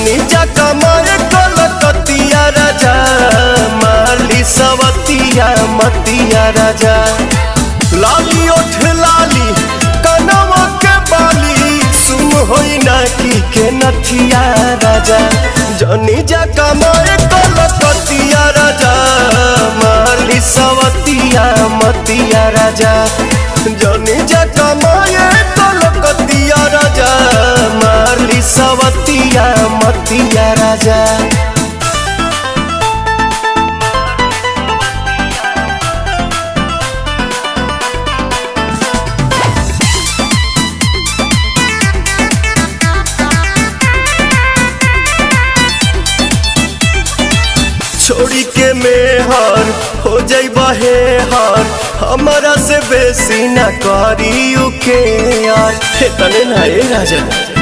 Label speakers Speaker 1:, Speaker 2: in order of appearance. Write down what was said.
Speaker 1: जनी जका मारे कलकतिया राजा माली सवतिया मतिया राजा लाली ओठ लाली कनवा के बाली सुन होई ना के नथिया राजा जनी जका मारे कलकतिया राजा माली सवतिया मतिया राजा जनी जका मारे कलकतिया राजा माली सवतिया मतिया राजा। छोड़ी के मेहर हो जाइबा हे हर हमारा से बेसी ना करी के यार हे तने ना ए राजा।